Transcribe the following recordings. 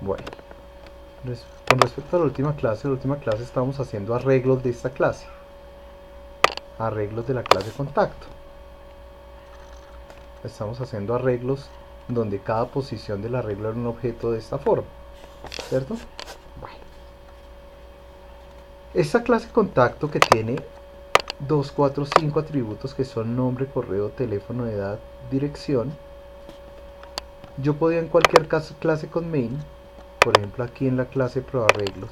Bueno, con respecto a la última clase estábamos haciendo arreglos de esta clase. Arreglos de la clase contacto. Estamos haciendo arreglos donde cada posición del arreglo era un objeto de esta forma, ¿cierto? Bueno. Esta clase contacto que tiene 2, 4, 5 atributos que son nombre, correo, teléfono, edad, dirección. Yo podía en cualquier clase con main, por ejemplo aquí en la clase proarreglos,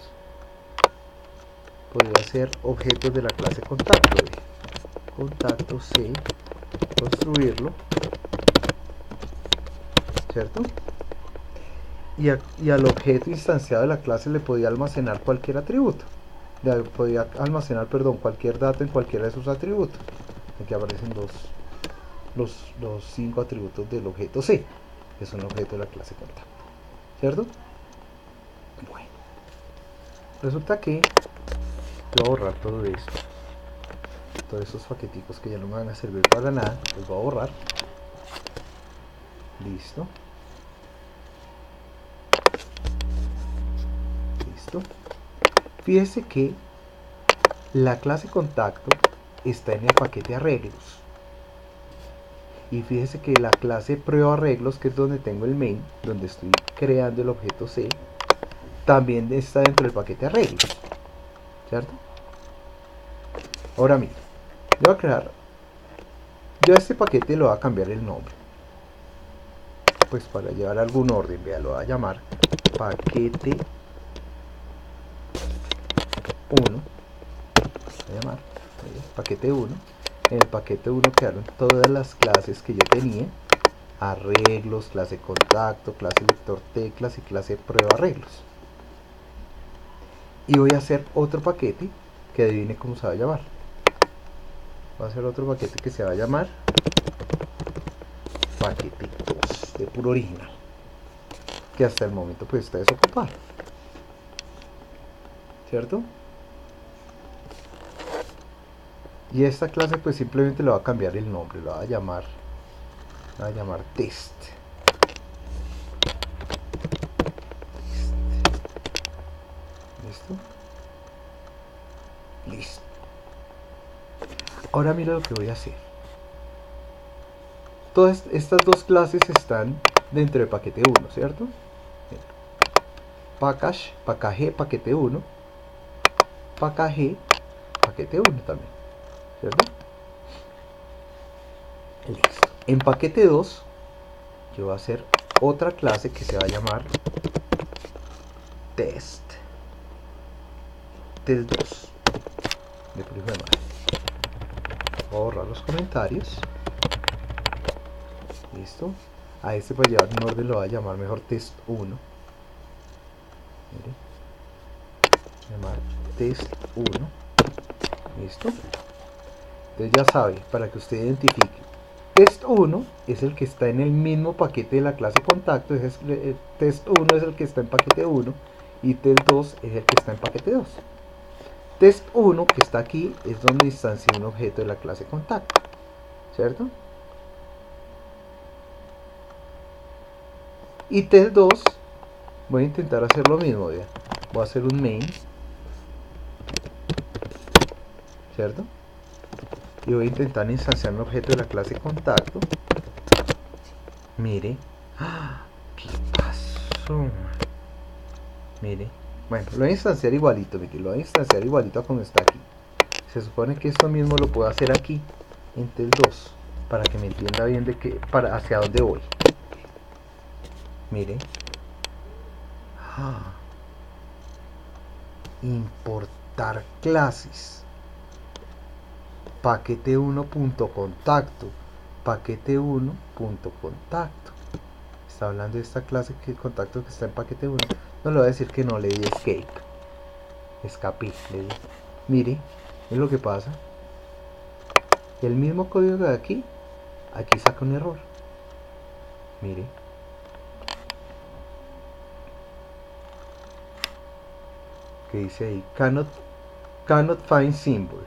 podría hacer objetos de la clase contacto. Contacto C, construirlo, ¿cierto? Y al objeto instanciado de la clase le podía almacenar cualquier atributo. Podía almacenar, cualquier dato en cualquiera de sus atributos. Aquí aparecen los 5 atributos del objeto C, que es un objeto de la clase contacto, ¿cierto? Bueno, resulta que yo voy a borrar todo esto, todos esos paqueticos que ya no me van a servir para nada, los voy a borrar. Listo. Listo. Fíjese que la clase contacto está en el paquete arreglos. Y fíjese que la clase prueba arreglos, que es donde tengo el main, donde estoy creando el objeto C, también está dentro del paquete arreglos, ¿cierto? Ahora mire, yo a este paquete le voy a cambiar el nombre, pues para llevar algún orden. Vea, lo voy a llamar paquete 1, voy a llamar paquete 1. En el paquete 1 quedaron todas las clases que yo tenía: arreglos, clase contacto, clase lector teclas y clase prueba arreglos. Y voy a hacer otro paquete que adivine cómo se va a llamar. Voy a hacer otro paquete que se va a llamar paquete 2 de puro original, que hasta el momento pues está desocupado, ¿cierto? Y esta clase pues simplemente le va a cambiar el nombre, lo va a llamar test. ¿Listo? Listo. Ahora mira lo que voy a hacer. Todas estas dos clases están dentro del paquete 1, ¿cierto? Package, paquete 1, package, paquete 1 también, ¿cierto? Listo. En paquete 2 yo voy a hacer otra clase que se va a llamar test 2 de puro hijo de madre. Voy a borrar los comentarios. Listo. A este, para llevar un orden, lo voy a llamar mejor test 1. Mire, llamar test 1. Listo. Entonces ya sabe, para que usted identifique, test 1 es el que está en el mismo paquete de la clase contacto. Test 1 es el que está en paquete 1 y test 2 es el que está en paquete 2. Test 1, que está aquí, es donde instancia un objeto de la clase contacto, ¿cierto? Y test 2, voy a intentar hacer lo mismo, ¿ya? Voy a hacer un main, ¿cierto? Y voy a intentar instanciar un objeto de la clase contacto. Mire. ¿Qué pasó? Mire. Bueno, lo voy a instanciar igualito, mire, lo voy a instanciar igualito a como está aquí. Se supone que esto mismo lo puedo hacer aquí en test 2, para que me entienda bien hacia dónde voy. Mire. Importar clases. Paquete 1.contacto. Paquete 1.contacto. Está hablando de esta clase que contacto que está en paquete 1. No le voy a decir que no, le di escape. Escapé. Mire, es lo que pasa. El mismo código de aquí saca un error. Mire. Que dice ahí, cannot find symbol.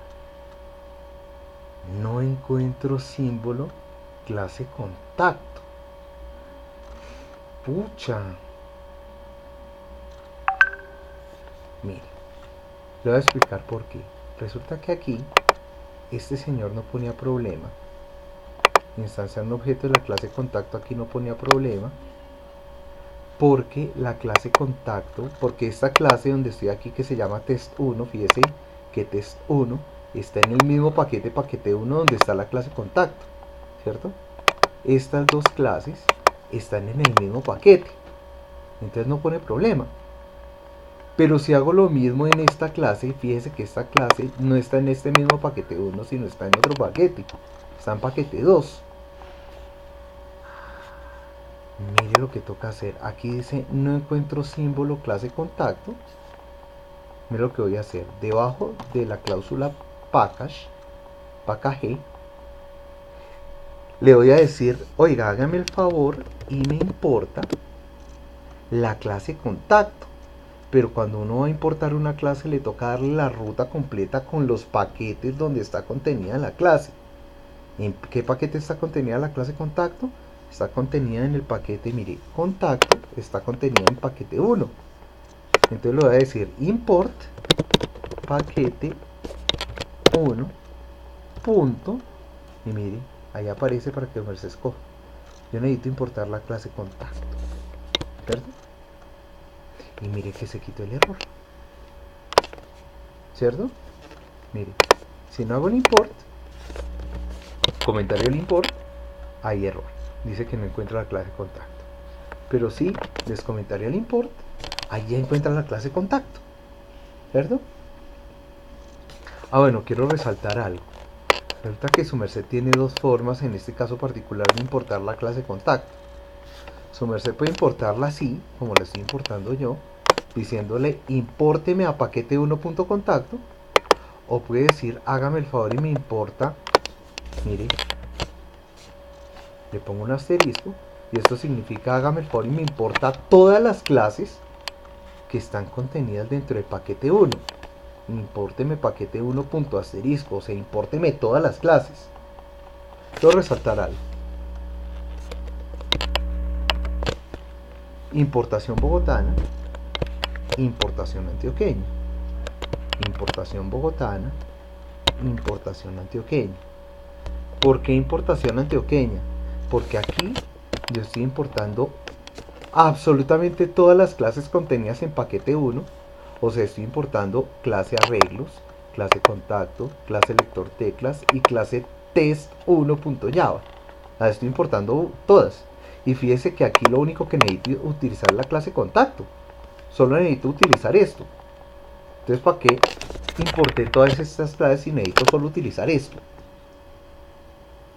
No encuentro símbolo clase contacto. Pucha. Mire, le voy a explicar por qué. Resulta que aquí este señor no ponía problema. Instanciar un objeto de la clase contacto aquí no ponía problema. Porque la clase contacto, porque esta clase donde estoy aquí que se llama test1, fíjese que test1 está en el mismo paquete 1 donde está la clase contacto, ¿cierto? Estas dos clases están en el mismo paquete, entonces no pone problema. Pero si hago lo mismo en esta clase, fíjese que esta clase no está en este mismo paquete 1, sino está en otro paquete, está en paquete 2. Mire lo que toca hacer. Aquí dice no encuentro símbolo clase contacto. Mire lo que voy a hacer. Debajo de la cláusula package le voy a decir, oiga, hágame el favor y me importa la clase contacto. Pero cuando uno va a importar una clase le toca darle la ruta completa con los paquetes donde está contenida la clase. ¿En qué paquete está contenida la clase contacto? Está contenida en el paquete, mire, contacto está contenida en paquete 1. Entonces le voy a decir import paquete 1 punto, y mire, ahí aparece para que me se escoja. Yo necesito importar la clase contacto, ¿cierto? Y mire que se quitó el error, ¿cierto? Mire, si no hago el import, comentario del import, hay error. Dice que no encuentra la clase contacto. Pero si descomentaría el import, ahí ya encuentra la clase contacto, ¿cierto? Ah, bueno, quiero resaltar algo. Resulta que su merced tiene dos formas, en este caso particular, de importar la clase contacto. Su merced puede importarla así, como la estoy importando yo, diciéndole impórteme a paquete 1.contacto, o puede decir hágame el favor y me importa, mire, le pongo un asterisco, y esto significa hágame el favor y me importa todas las clases que están contenidas dentro del paquete 1. Impórteme paquete 1 punto asterisco, o sea, impórteme todas las clases. Quiero resaltar algo. Importación bogotana, importación antioqueña, importación bogotana, importación antioqueña. ¿Por qué importación antioqueña? Porque aquí yo estoy importando absolutamente todas las clases contenidas en paquete 1. O sea, estoy importando clase arreglos, clase contacto, clase lector teclas y clase test1.java. Las estoy importando todas. Y fíjese que aquí lo único que necesito utilizar es la clase contacto. Solo necesito utilizar esto. Entonces, ¿para qué importé todas estas clases si necesito solo utilizar esto?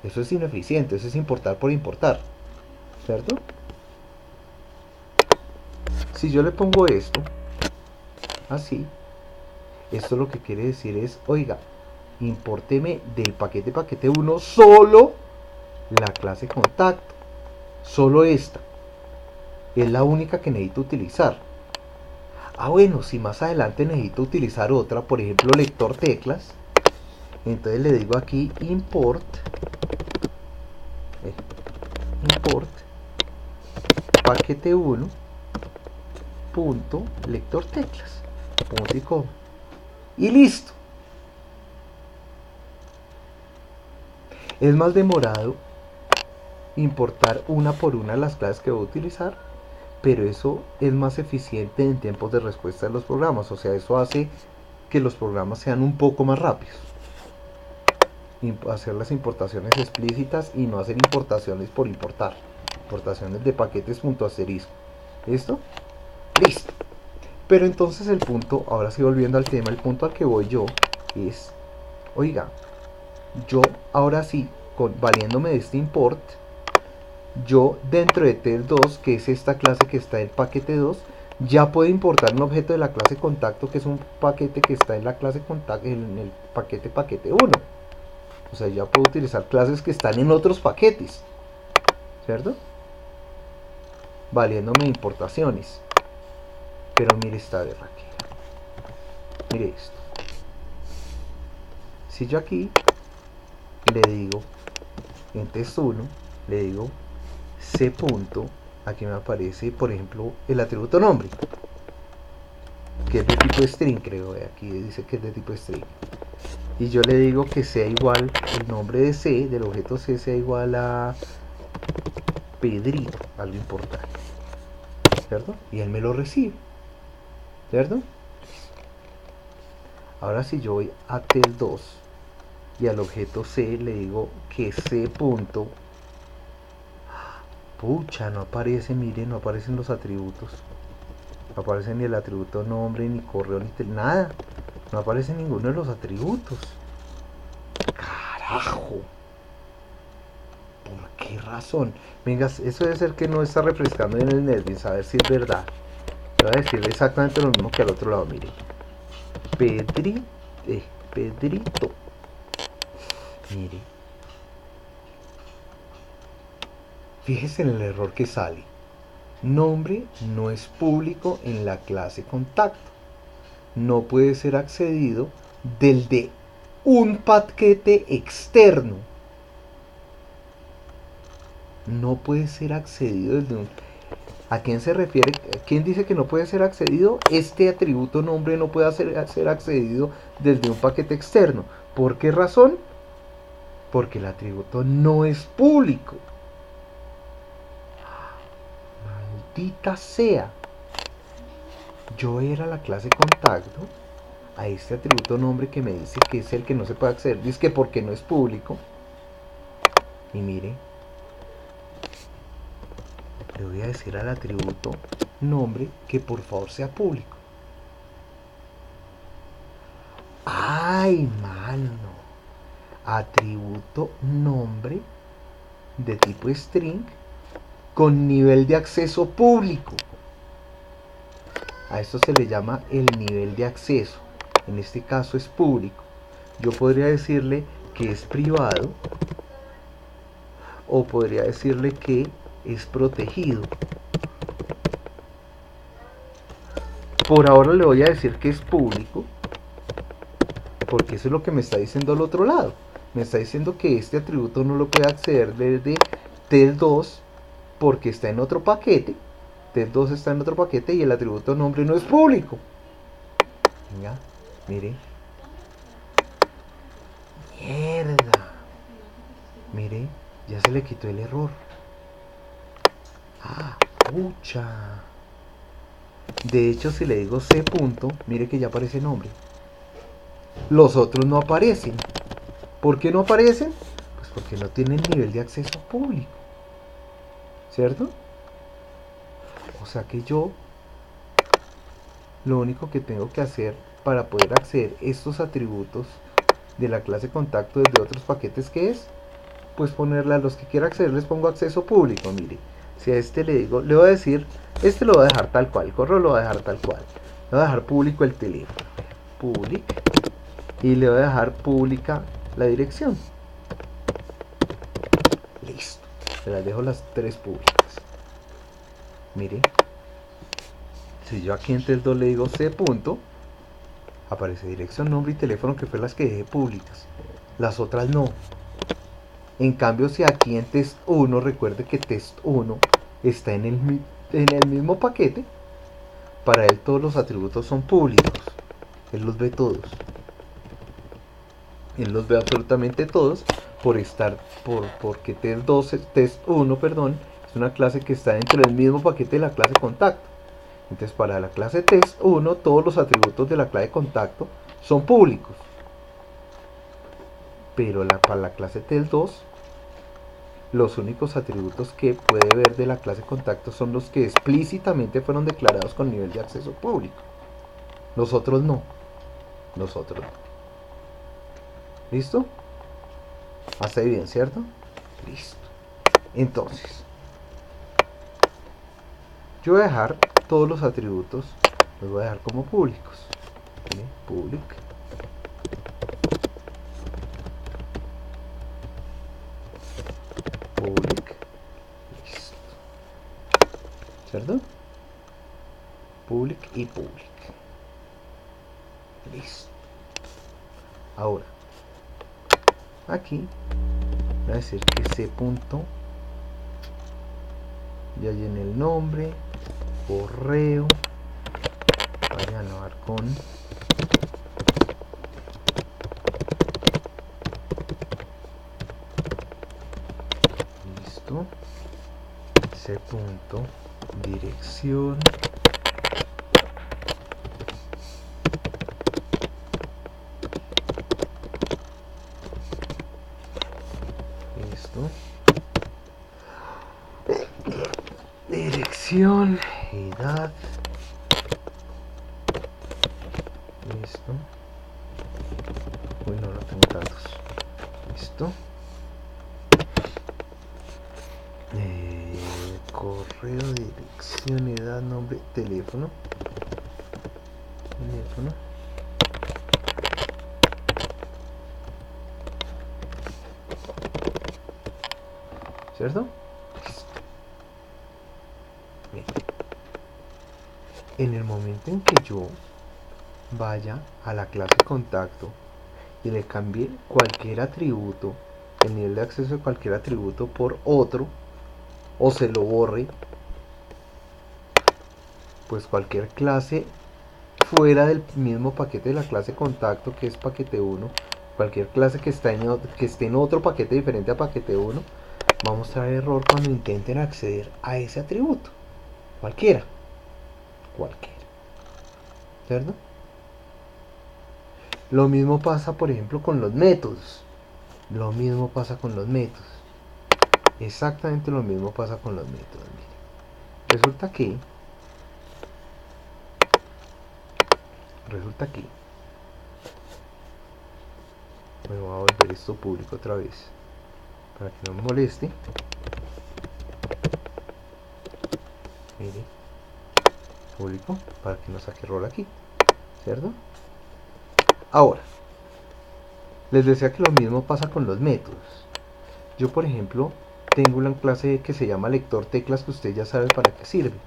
Eso es ineficiente, eso es importar por importar, ¿cierto? Si yo le pongo esto así, esto lo que quiere decir es, oiga, impórteme del paquete 1 solo la clase contacto, solo esta, es la única que necesito utilizar. Ah, bueno, si más adelante necesito utilizar otra, por ejemplo lector teclas, entonces le digo aquí import paquete 1 punto lector teclas, punto y coma, y listo. Es más demorado importar una por una las clases que voy a utilizar, pero eso es más eficiente en tiempos de respuesta de los programas. O sea, eso hace que los programas sean un poco más rápidos. Hacer las importaciones explícitas y no hacer importaciones por importar. Importaciones de paquetes punto asterisco. ¿Listo? Listo. Pero entonces el punto, ahora sí volviendo al tema, el punto al que voy yo es, oiga, yo ahora sí, valiéndome de este import, yo dentro de test2, que es esta clase que está en paquete 2, ya puedo importar un objeto de la clase contacto, que es un paquete que está en la clase contacto, en el paquete 1. O sea, ya puedo utilizar clases que están en otros paquetes, ¿cierto? Valiéndome de importaciones. Pero mire esta berraquera. Mire esto. Si yo aquí le digo en test1, le digo c punto, aquí me aparece por ejemplo el atributo nombre, que es de tipo string, creo, aquí dice que es de tipo string, y yo le digo que sea igual, el nombre de C, del objeto C, sea igual a Pedrito, algo importante, ¿cierto? Y él me lo recibe, ¿cierto? Ahora si yo voy a tel2 y al objeto C le digo que C punto, pucha, no aparece, miren, no aparecen los atributos, no aparece ni el atributo nombre, ni correo, ni nada, no aparece ninguno de los atributos. Carajo, ¿por qué razón? Venga, eso debe ser que no está refrescando en el NetBeans, a ver si es verdad. Le voy a decir exactamente lo mismo que al otro lado, mire. Pedrito. Mire. Fíjese en el error que sale. Nombre no es público en la clase contacto. No puede ser accedido desde un paquete externo. No puede ser accedido desde un... ¿A quién se refiere? ¿Quién dice que no puede ser accedido? Este atributo nombre no puede ser accedido desde un paquete externo. ¿Por qué razón? Porque el atributo no es público. Maldita sea. Yo era la clase contacto a este atributo nombre que me dice que es el que no se puede acceder. Dice que porque no es público. Y mire, le voy a decir al atributo nombre que por favor sea público. ¡Ay, mano! Atributo nombre de tipo string con nivel de acceso público. A esto se le llama el nivel de acceso. En este caso es público. Yo podría decirle que es privado o podría decirle que es protegido. Por ahora le voy a decir que es público porque eso es lo que me está diciendo al otro lado. Me está diciendo que este atributo no lo puede acceder desde tel2 porque está en otro paquete. tel2 está en otro paquete y el atributo nombre no es público. Venga, mire. Mierda. Mire, ya se le quitó el error. Ah, pucha. De hecho, si le digo C punto, mire que ya aparece nombre. Los otros no aparecen. ¿Por qué no aparecen? Pues porque no tienen nivel de acceso público. ¿Cierto? O sea que yo lo único que tengo que hacer para poder acceder a estos atributos de la clase contacto desde otros paquetes, ¿qué es? Pues ponerle a los que quiera acceder, les pongo acceso público. Mire, si a este le digo, le voy a decir, este lo voy a dejar tal cual, el correo lo voy a dejar tal cual, le voy a dejar público el teléfono, public, y le voy a dejar pública la dirección. Listo, se las dejo las tres públicas. Mire, si yo aquí en tel2 le digo C punto, aparece dirección, nombre y teléfono, que fue las que dejé públicas, las otras no. En cambio, si aquí en test1, recuerde que test1 está en el mismo paquete, para él todos los atributos son públicos. Él los ve todos. Él los ve absolutamente todos porque test1, perdón, es una clase que está dentro del mismo paquete de la clase contacto. Entonces, para la clase test1, todos los atributos de la clase contacto son públicos. Pero para la clase tel2, los únicos atributos que puede ver de la clase contacto son los que explícitamente fueron declarados con nivel de acceso público. Los otros no. Los otros no. ¿Listo? Hasta ahí bien, ¿cierto? Listo. Entonces, yo voy a dejar todos los atributos, los voy a dejar como públicos. ¿Sí? Public. Public. Listo. ¿Cierto? Public y public. Listo. Ahora, aquí voy a decir que C punto, ya llené el nombre, correo, a llamar con listo, ese punto dirección listo, dirección, edad, listo, uy, no tengo tantos, listo, correo, dirección, edad, nombre, teléfono, ¿cierto? Bien. En el momento en que yo vaya a la clase contacto y le cambie cualquier atributo, el nivel de acceso de cualquier atributo por otro, o se lo borre, pues cualquier clase fuera del mismo paquete de la clase contacto, que es paquete 1, cualquier clase que esté en otro paquete diferente a paquete 1, va a mostrar error cuando intenten acceder a ese atributo. Cualquiera. ¿Cierto? Lo mismo pasa, por ejemplo, con los métodos. Exactamente lo mismo pasa con los métodos. Mire. Resulta que me voy a volver esto público otra vez para que no me moleste. Mire, público, para que no saque error aquí, ¿cierto? Ahora, les decía que lo mismo pasa con los métodos. Yo, por ejemplo, tengo una clase que se llama lector teclas, que usted ya sabe para qué sirve.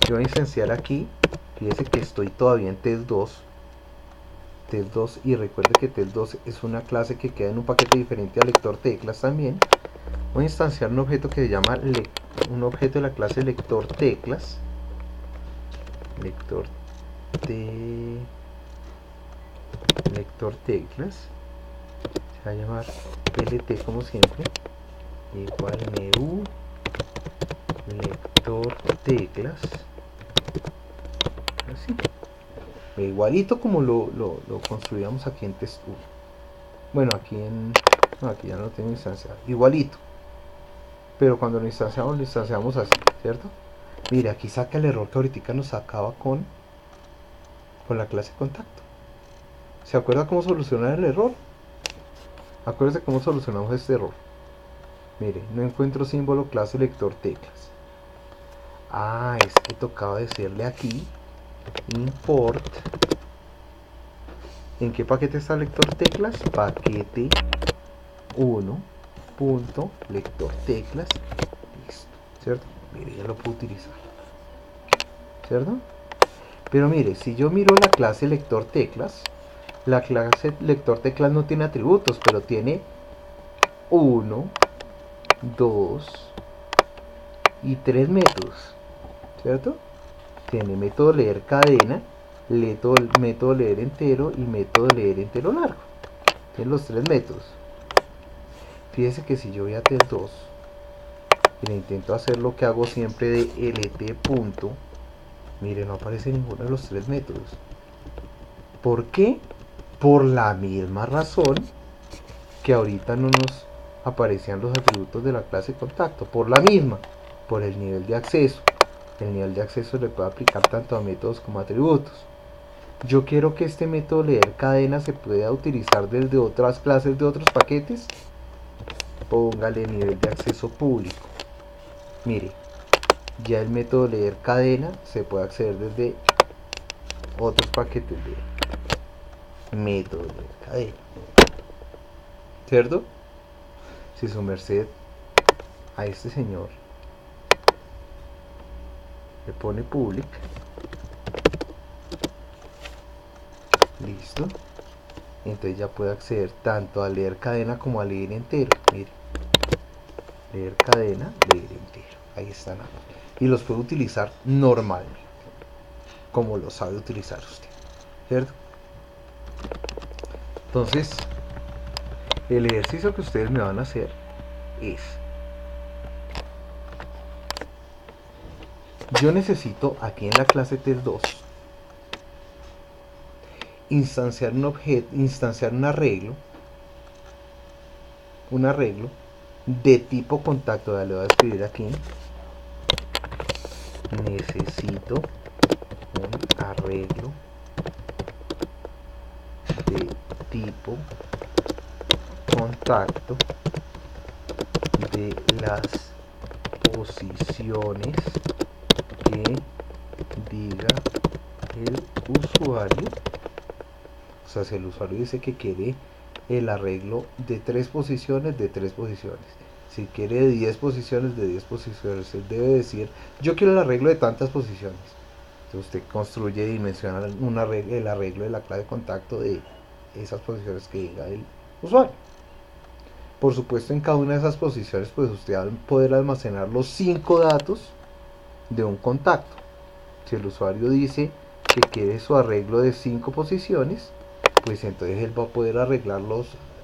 Yo voy a instanciar aquí, fíjese que estoy todavía en test 2, y recuerde que test 2 es una clase que queda en un paquete diferente a lector teclas también. Voy a instanciar un objeto que se llama un objeto de la clase lector teclas, se va a llamar lt como siempre, igual new lector teclas, así, igualito como lo construíamos aquí en test 1. Bueno, aquí ya no lo tengo instanciado, igualito, pero cuando lo instanciamos así, ¿cierto? Mire, aquí saca el error que ahorita nos sacaba con la clase contacto. ¿Se acuerda cómo solucionar el error? Acuérdese cómo solucionamos este error. Mire, no encuentro símbolo clase lector teclas. Es que tocaba decirle aquí import. ¿En qué paquete está lector teclas? Paquete 1 punto lector teclas. Listo, ¿cierto? Mire, ya lo puedo utilizar, ¿cierto? Pero mire, si yo miro la clase lector teclas, la clase lector teclas no tiene atributos, pero tiene 1, 2 y 3 métodos, ¿cierto? Tiene método leer cadena, método leer entero y método leer entero largo. Tiene los 3 métodos. Fíjese que si yo voy a test 2 y le intento hacer lo que hago siempre de lt punto, mire, no aparece ninguno de los 3 métodos. ¿Por qué? Por la misma razón que ahorita no nos aparecían los atributos de la clase contacto, por el nivel de acceso. El nivel de acceso le puede aplicar tanto a métodos como a atributos. Yo quiero que este método leer cadena se pueda utilizar desde otras clases de otros paquetes. Póngale nivel de acceso público. Mire, ya el método leer cadena se puede acceder desde otros paquetes de método leer cadena, ¿cierto? Si su merced a este señor le pone public, listo, entonces ya puede acceder tanto a leer cadena como a leer entero. Mire, leer cadena, leer entero, ahí están ambos, y los puede utilizar normalmente. como lo sabe utilizar usted, ¿cierto? Entonces, el ejercicio que ustedes me van a hacer es: yo necesito aquí en la clase test 2 instanciar un objeto, instanciar un arreglo de tipo contacto. Le voy a escribir aquí: necesito un arreglo de tipo contacto de las posiciones que diga el usuario. O sea, si el usuario dice que quiere el arreglo de 3 posiciones, de 3 posiciones. Si quiere de 10 posiciones, de 10 posiciones. Él debe decir: yo quiero el arreglo de tantas posiciones. Entonces usted construye y dimensiona el arreglo de la clave de contacto de esas posiciones que diga el usuario. Por supuesto, en cada una de esas posiciones, pues usted va a poder almacenar los 5 datos de un contacto. Si el usuario dice que quiere su arreglo de 5 posiciones, pues entonces él va a poder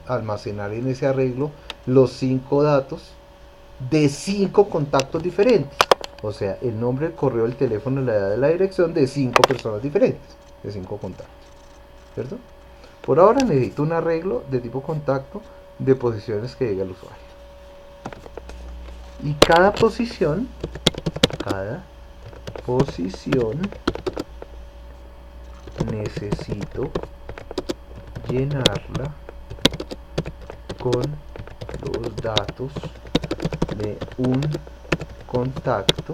almacenar en ese arreglo los 5 datos de 5 contactos diferentes. O sea, el nombre, el correo, el teléfono, la edad de la dirección de 5 personas diferentes, de 5 contactos, ¿cierto? Por ahora necesito un arreglo de tipo contacto de posiciones que diga el usuario. Y cada posición necesito llenarla con los datos de un contacto,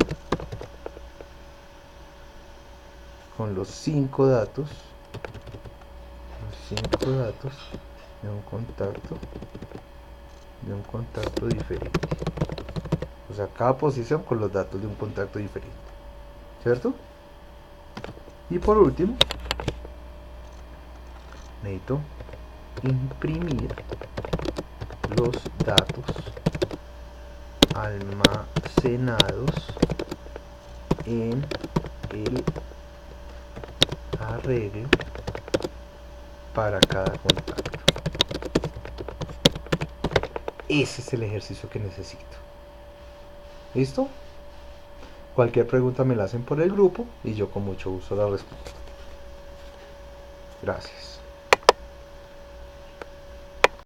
con los 5 datos de un contacto diferente. O sea, cada posición con los datos de un contacto diferente, ¿cierto? Y por último, necesito imprimir los datos almacenados en el arreglo para cada contacto. Ese es el ejercicio que necesito. ¿Listo? Cualquier pregunta me la hacen por el grupo y yo con mucho gusto la respondo. Gracias.